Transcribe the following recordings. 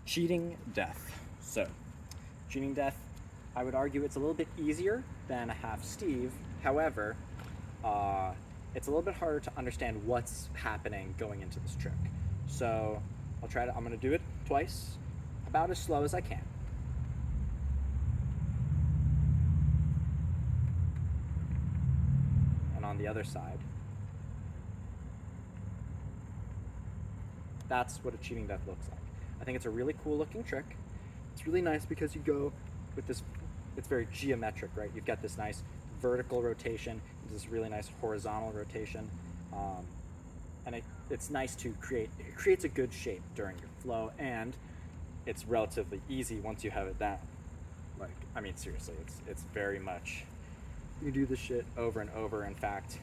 Cheating death. So, cheating death, I would argue it's a little bit easier than a half Steve. However, it's a little bit harder to understand what's happening going into this trick. So, I'm gonna do it twice, about as slow as I can. And on the other side. That's what a cheating death looks like. I think it's a really cool looking trick. It's really nice because you go with this, it's very geometric, right? You've got this nice vertical rotation, this really nice horizontal rotation. It's nice to it creates a good shape during your flow, and it's relatively easy once you have it down. Like, I mean, seriously, it's very much, you do this shit over and over. In fact,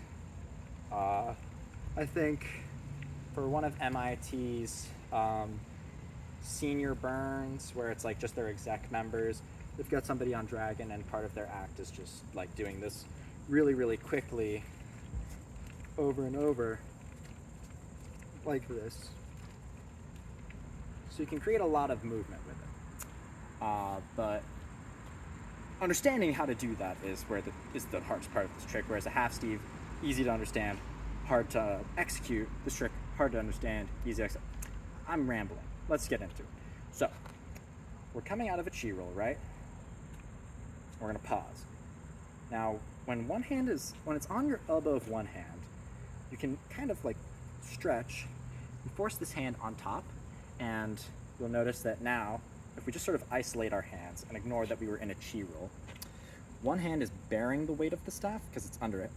I think for one of MIT's senior burns, where it's like just their exec members, they've got somebody on Dragon, and part of their act is just like doing this really, really quickly over and over, like this. So you can create a lot of movement with it. But understanding how to do that is the hardest part of this trick, whereas a half Steve, easy to understand, hard to execute. This trick, hard to understand, easy to execute. I'm rambling. Let's get into it. So, we're coming out of a chi roll, right? We're gonna pause. Now, when it's on your elbow of one hand, you can kind of like stretch and force this hand on top, and you'll notice that now, if we just sort of isolate our hands and ignore that we were in a chi roll, one hand is bearing the weight of the staff because it's under it,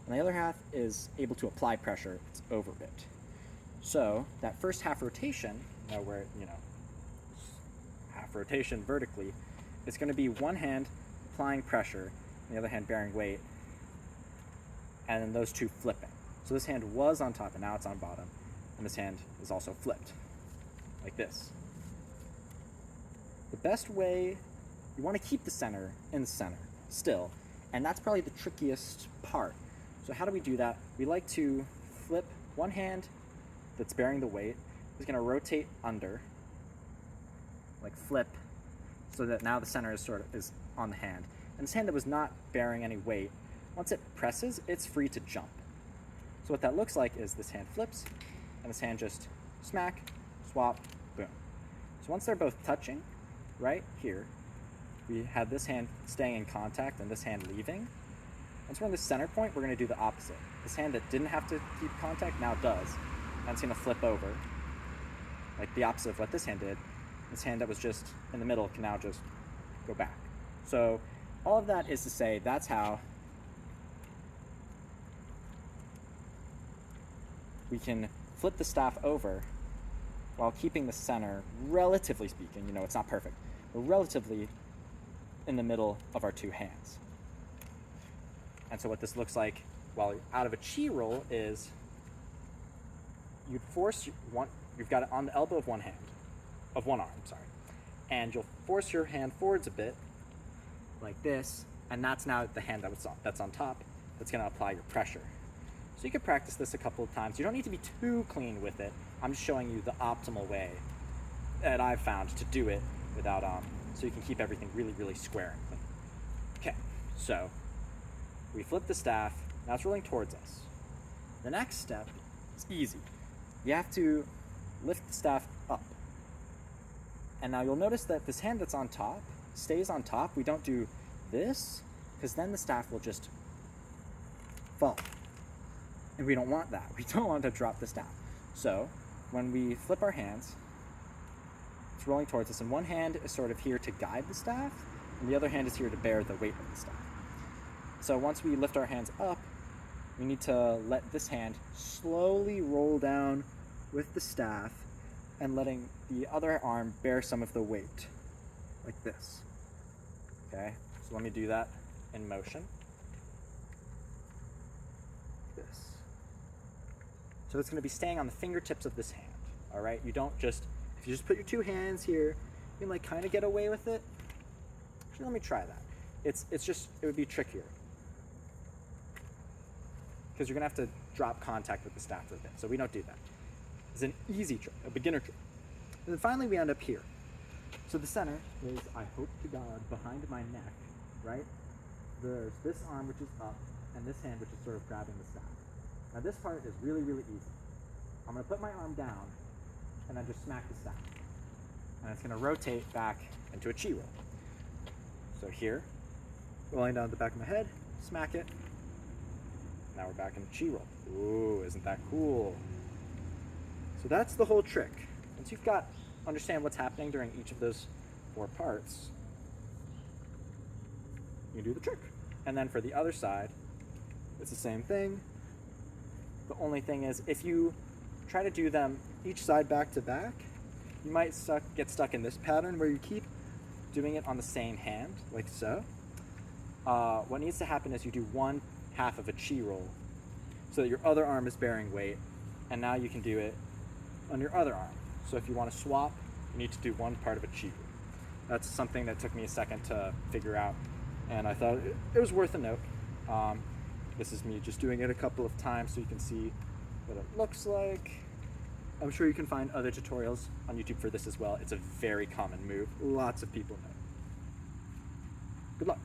and the other half is able to apply pressure, it's over it. So that first half rotation, where, half rotation vertically, it's going to be one hand applying pressure, and the other hand bearing weight, and then those two flipping. So this hand was on top, and now it's on bottom, and this hand is also flipped, like this. The best way, you want to keep the center in the center still, and that's probably the trickiest part. So how do we do that? We like to flip one hand that's bearing the weight, is going to rotate under, like flip, so that now the center is on the hand. And this hand that was not bearing any weight, once it presses, it's free to jump. So what that looks like is this hand flips, and this hand just smack, swap, boom. So once they're both touching, right here, we have this hand staying in contact and this hand leaving. Once we're in the center point, we're going to do the opposite. This hand that didn't have to keep contact now does. And it's going to flip over, like the opposite of what this hand did. This hand that was just in the middle can now just go back. So all of that is to say that's how we can flip the staff over while keeping the center, relatively speaking, it's not perfect, but relatively in the middle of our two hands. And so what this looks like while you're out of a chi roll is you've got it on the elbow of one arm, and you'll force your hand forwards a bit, like this, and that's now the hand that's on top that's going to apply your pressure. So you can practice this a couple of times. You don't need to be too clean with it. I'm just showing you the optimal way that I've found to do it without, so you can keep everything really, really square and clean. Okay, so we flip the staff, now it's rolling towards us. The next step is easy. You have to lift the staff up. And now you'll notice that this hand that's on top stays on top. We don't do this, because then the staff will just fall. And we don't want that. We don't want to drop the staff. So when we flip our hands, it's rolling towards us, and one hand is sort of here to guide the staff, and the other hand is here to bear the weight of the staff. So once we lift our hands up, we need to let this hand slowly roll down with the staff and letting the other arm bear some of the weight, like this. Okay, so let me do that in motion. This. So it's going to be staying on the fingertips of this hand, all right? If you just put your two hands here, you can like kind of get away with it. Actually, let me try that. It would be trickier, because you're going to have to drop contact with the staff for a bit, so we don't do that. It's an easy trick, a beginner trick. And then finally we end up here. So the center is, I hope to God, behind my neck, right? There's this arm which is up, and this hand which is sort of grabbing the staff. Now this part is really, really easy. I'm going to put my arm down, and then just smack the staff. And it's going to rotate back into a chi roll. So here, rolling down the back of my head, smack it. Now we're back in the chi roll. Ooh, isn't that cool? So that's the whole trick. Once you've understand what's happening during each of those 4 parts, you do the trick. And then for the other side, it's the same thing. The only thing is, if you try to do them each side back to back, you might get stuck in this pattern where you keep doing it on the same hand, like so. What needs to happen is you do 1/2 of a chi roll so that your other arm is bearing weight, and now you can do it on your other arm. So if you want to swap, you need to do 1 part of a chi roll. That's something that took me a second to figure out, and I thought it was worth a note. This is me just doing it a couple of times so you can see what it looks like. I'm sure you can find other tutorials on YouTube for this as well. It's a very common move. Lots of people know. Good luck.